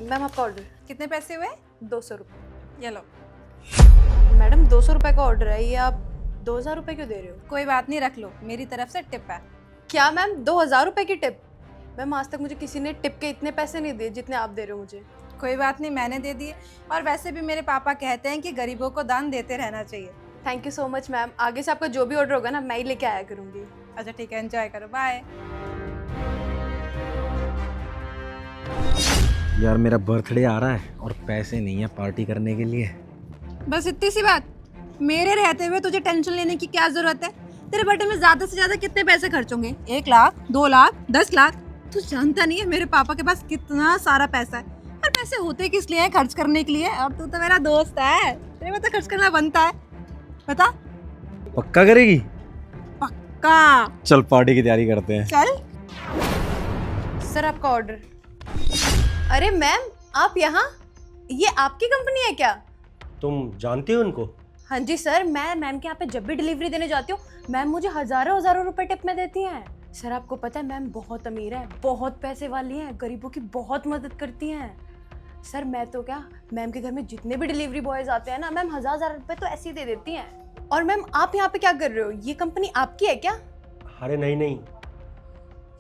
Ma'am आपका order. कितने पैसे हुए? 200 रुपये। ये लो। मैडम 200 रुपये का ऑर्डर है, ये आप 2000 रुपये क्यों दे रहे हो? कोई बात नहीं, रख लो, मेरी तरफ से टिप है। क्या मैम 2000 रुपये की टिप? मैम आज तक मुझे किसी ने टिप के इतने पैसे नहीं दिए जितने आप दे रहे हो मुझे। कोई बात नहीं, मैंने दे दिए। और वैसे भी मेरे पापा कहते हैं कि गरीबों को दान देते रहना चाहिए। Thank you so much ma'am, आगे से आपका जो भी ऑर्डर होगा ना मैं ही लेके आया करूँगी। अच्छा ठीक है, एंजॉय करो, बाय। यार मेरा बर्थडे आ रहा है और पैसे नहीं है पार्टी करने के लिए। बस इतनी सी बात? मेरे रहते हुए तुझे टेंशन लेने की क्या जरूरत है? तेरे बर्थडे में ज्यादा से ज्यादा कितने पैसे खर्च होंगे? 1 लाख, 2 लाख, 10 लाख? तू जानता नहीं है मेरे पापा के पास कितना सारा पैसा है। और पैसे होते किस लिए हैं? खर्च करने के लिए। और तू तो मेरा दोस्त है, तेरे में तो खर्च करना बनता है। बता। पक्का करेगी? पक्का। चल पार्टी की तैयारी करते हैं। चल। सर आपका ऑर्डर। अरे मैम आप यहाँ, ये आपकी कंपनी है क्या? तुम जानते हो उनको? हाँ जी सर, मैं मैम के यहाँ पे जब भी डिलीवरी देने जाती हूँ मैम मुझे हज़ारों हज़ारों रुपए टिप में देती हैं। सर आपको पता है मैम बहुत अमीर है, बहुत पैसे वाली हैं, गरीबों की बहुत मदद करती हैं। सर मैं तो क्या, मैम के घर में जितने भी डिलीवरी बॉयज आते हैं ना मैम हज़ार हज़ार रुपए तो ऐसे ही दे देती हैं। और मैम आप यहाँ पे क्या कर रहे हो? ये कंपनी आपकी है क्या? अरे नहीं नहीं,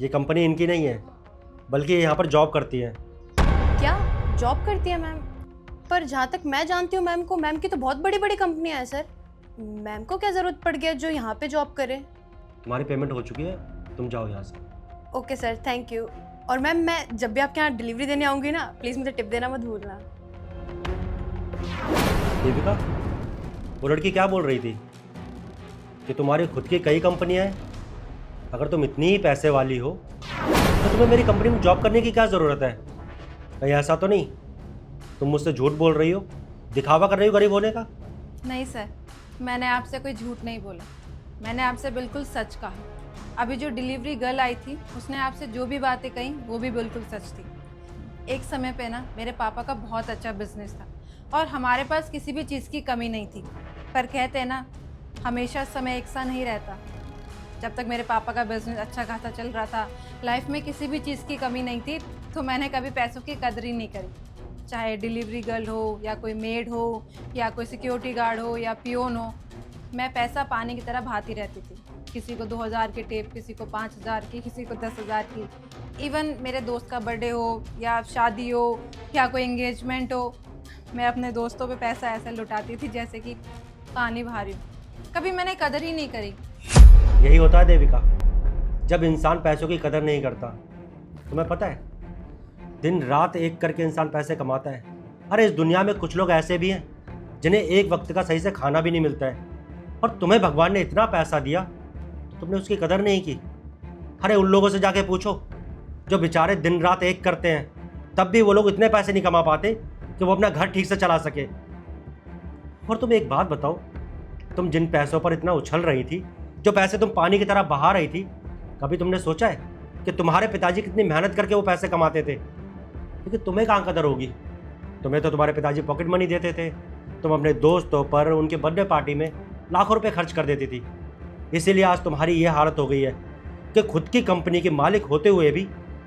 ये कंपनी इनकी नहीं है, बल्कि ये यहाँ पर जॉब करती है। क्या जॉब करती है मैम? पर जहाँ तक मैं जानती हूँ मैम को, मैम की तो बहुत बड़ी बड़ी कंपनियाँ हैं सर। मैम को क्या ज़रूरत पड़ गया जो यहाँ पे जॉब करे? तुम्हारी पेमेंट हो चुकी है, तुम जाओ यहाँ से। Okay sir, thank you. और मैम मैं जब भी आपके यहाँ डिलीवरी देने आऊँगी ना प्लीज़ मुझे टिप देना मत भूलना। देविका, वो लड़की क्या बोल रही थी कि तुम्हारी खुद की कई कंपनियाँ हैं? अगर तुम इतनी ही पैसे वाली हो तो तुम्हें मेरी कंपनी में जॉब करने की क्या ज़रूरत है? कहीं ऐसा तो नहीं तुम मुझसे झूठ बोल रही हो, दिखावा कर रही हो गरीब होने का? नहीं सर, मैंने आपसे कोई झूठ नहीं बोला, मैंने आपसे बिल्कुल सच कहा। अभी जो डिलीवरी गर्ल आई थी उसने आपसे जो भी बातें कही वो भी बिल्कुल सच थी। एक समय पे ना मेरे पापा का बहुत अच्छा बिजनेस था और हमारे पास किसी भी चीज़ की कमी नहीं थी। पर कहते हैं ना, हमेशा समय एक सा नहीं रहता। जब तक मेरे पापा का बिजनेस अच्छा खासा चल रहा था, लाइफ में किसी भी चीज़ की कमी नहीं थी, तो मैंने कभी पैसों की कदर ही नहीं करी। चाहे डिलीवरी गर्ल हो या कोई मेड हो या कोई सिक्योरिटी गार्ड हो या पियोन हो, मैं पैसा पानी की तरह बहाती रहती थी। किसी को 2000 की टेप, किसी को 5000 की, किसी को 10,000 की। इवन मेरे दोस्त का बर्थडे हो या शादी हो या कोई एंगेजमेंट हो, मैं अपने दोस्तों पे पैसा ऐसे लुटाती थी जैसे कि पानी बहा रही हूँ। कभी मैंने कदर ही नहीं करी। यही होता है देविका, जब इंसान पैसों की कदर नहीं करता। तुम्हें पता है, दिन रात एक करके इंसान पैसे कमाता है। अरे इस दुनिया में कुछ लोग ऐसे भी हैं जिन्हें एक वक्त का सही से खाना भी नहीं मिलता है, और तुम्हें भगवान ने इतना पैसा दिया तो तुमने उसकी कदर नहीं की। अरे उन लोगों से जाके पूछो जो बेचारे दिन रात एक करते हैं, तब भी वो लोग इतने पैसे नहीं कमा पाते कि वो अपना घर ठीक से चला सके। और तुम एक बात बताओ, तुम जिन पैसों पर इतना उछल रही थी, जो पैसे तुम पानी की तरह बहा रही थी, कभी तुमने सोचा है कि तुम्हारे पिताजी कितनी मेहनत करके वो पैसे कमाते थे? क्योंकि तुम्हें कहाँ कदर होगी। तुम्हें तो तुम्हारे पिताजी पॉकेट मनी देते थे, तुम अपने दोस्तों पर उनके बर्थडे पार्टी में लाखों रुपए खर्च कर देती थी। इसीलिए आज तुम्हारी ये हालत हो गई है कि खुद की कंपनी के मालिक होते हुए भी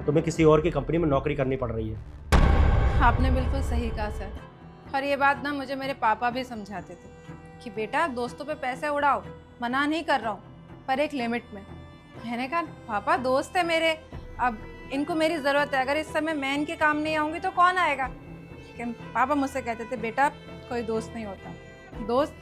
तुम्हें किसी और की कंपनी में नौकरी करनी पड़ रही है। आपने बिल्कुल सही कहा सर। और ये बात ना मुझे मेरे पापा भी समझाते थे कि बेटा दोस्तों पे पैसे उड़ाओ, मना नहीं कर रहा हूँ, पर एक लिमिट में। मैंने कहा पापा दोस्त है मेरे, अब इनको मेरी ज़रूरत है, अगर इस समय मैं इनके काम नहीं आऊँगी तो कौन आएगा? लेकिन पापा मुझसे कहते थे बेटा कोई दोस्त नहीं होता, दोस्त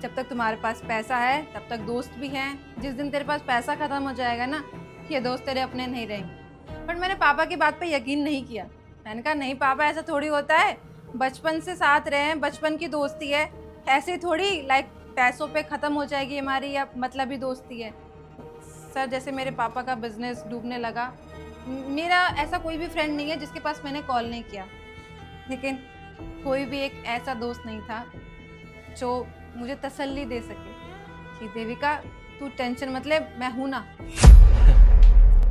जब तक तुम्हारे पास पैसा है तब तक दोस्त भी हैं। जिस दिन तेरे पास पैसा ख़त्म हो जाएगा ना, ये दोस्त तेरे अपने नहीं रहेंगे। पर मैंने पापा की बात पे यकीन नहीं किया। मैंने कहा नहीं पापा, ऐसा थोड़ी होता है, बचपन से साथ रहे हैं, बचपन की दोस्ती है, ऐसे थोड़ी लाइक पैसों पे ख़त्म हो जाएगी हमारी या मतलबी दोस्ती है। सर जैसे मेरे पापा का बिजनेस डूबने लगा, मेरा ऐसा कोई भी फ्रेंड नहीं है जिसके पास मैंने कॉल नहीं किया, लेकिन कोई भी एक ऐसा दोस्त नहीं था जो मुझे तसल्ली दे सके कि देविका तू टेंशन मत ले, मैं हूँ ना।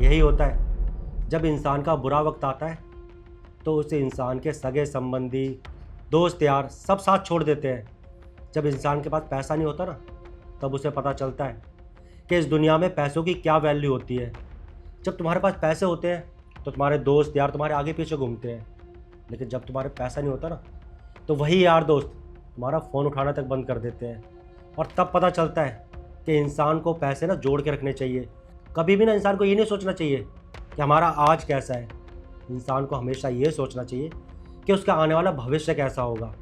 यही होता है, जब इंसान का बुरा वक्त आता है तो उसे इंसान के सगे संबंधी, दोस्त यार सब साथ छोड़ देते हैं। जब इंसान के पास पैसा नहीं होता ना, तब उसे पता चलता है कि इस दुनिया में पैसों की क्या वैल्यू होती है। जब तुम्हारे पास पैसे होते हैं तो तुम्हारे दोस्त यार तुम्हारे आगे पीछे घूमते हैं, लेकिन जब तुम्हारे पैसा नहीं होता ना, तो वही यार दोस्त तुम्हारा फ़ोन उठाना तक बंद कर देते हैं। और तब पता चलता है कि इंसान को पैसे ना जोड़ के रखने चाहिए। कभी भी ना इंसान को ये नहीं सोचना चाहिए कि हमारा आज कैसा है। इंसान को हमेशा ये सोचना चाहिए कि उसका आने वाला भविष्य कैसा होगा।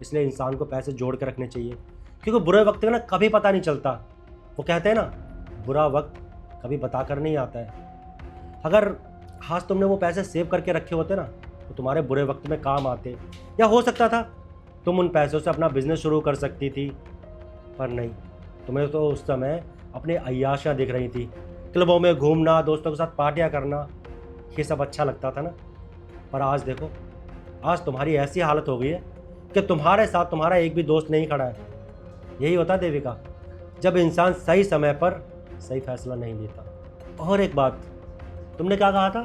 इसलिए इंसान को पैसे जोड़ के रखने चाहिए, क्योंकि बुरे वक्त में ना कभी पता नहीं चलता। वो कहते हैं ना, बुरा वक्त कभी बता कर नहीं आता है। अगर आज तुमने वो पैसे सेव करके रखे होते ना, तो तुम्हारे बुरे वक्त में काम आते। या हो सकता था तुम उन पैसों से अपना बिजनेस शुरू कर सकती थी, पर नहीं, तुम्हें तो उस समय अपने अय्याशियाँ दिख रही थी। क्लबों में घूमना, दोस्तों के साथ पार्टियाँ करना, ये सब अच्छा लगता था ना। पर आज देखो, आज तुम्हारी ऐसी हालत हो गई है कि तुम्हारे साथ तुम्हारा एक भी दोस्त नहीं खड़ा है। यही होता है देविका, जब इंसान सही समय पर सही फैसला नहीं लेता। और एक बात, तुमने क्या कहा था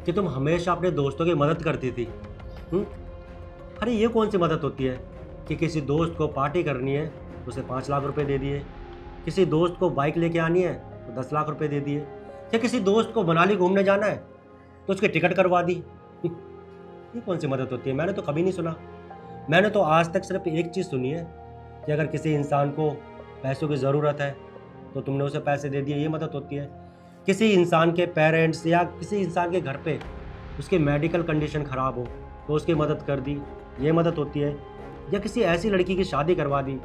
कि तुम हमेशा अपने दोस्तों की मदद करती थी। अरे ये कौन सी मदद होती है कि किसी दोस्त को पार्टी करनी है तो उसे 5 लाख रुपए दे दिए, किसी दोस्त को बाइक लेके आनी है तो 10 लाख रुपए दे दिए, या किसी दोस्त को मनाली घूमने जाना है तो उसकी टिकट करवा दी। ये कौन सी मदद होती है? मैंने तो कभी नहीं सुना। मैंने तो आज तक सिर्फ एक चीज़ सुनी है कि अगर किसी इंसान को पैसों की ज़रूरत है तो तुमने उसे पैसे दे दिए, ये मदद होती है। किसी इंसान के पेरेंट्स या किसी इंसान के घर पे उसकी मेडिकल कंडीशन ख़राब हो तो उसकी मदद कर दी, ये मदद होती है। या किसी ऐसी लड़की की शादी करवा दी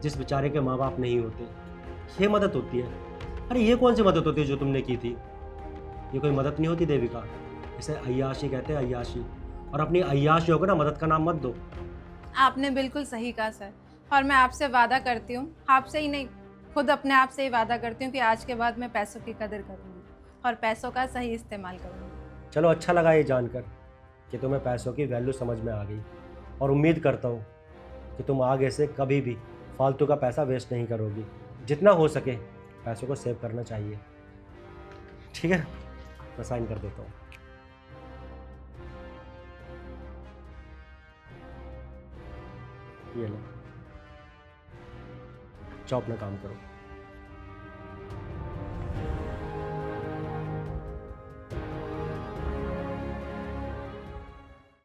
जिस बेचारे के माँ बाप नहीं होते, ये मदद होती है। अरे ये कौन सी मदद होती है जो तुमने की थी? ये कोई मदद नहीं होती देविका, इसे अय्याशी कहते हैं, अय्याशी। और अपनी अय्याशियों को ना मदद का नाम मत दो। आपने बिल्कुल सही कहा सर, और मैं आपसे वादा करती हूँ, आपसे ही नहीं, खुद अपने आप से ही वादा करती हूँ कि आज के बाद मैं पैसों की कदर करूँगी और पैसों का सही इस्तेमाल करूँगी। चलो, अच्छा लगा ये जानकर कि तुम्हें पैसों की वैल्यू समझ में आ गई, और उम्मीद करता हूँ कि तुम आगे से कभी भी फालतू का पैसा वेस्ट नहीं करोगी। जितना हो सके पैसों को सेव करना चाहिए। ठीक है, मैं साइन कर देता हूँ। ये लो, जाओ अपना काम करो।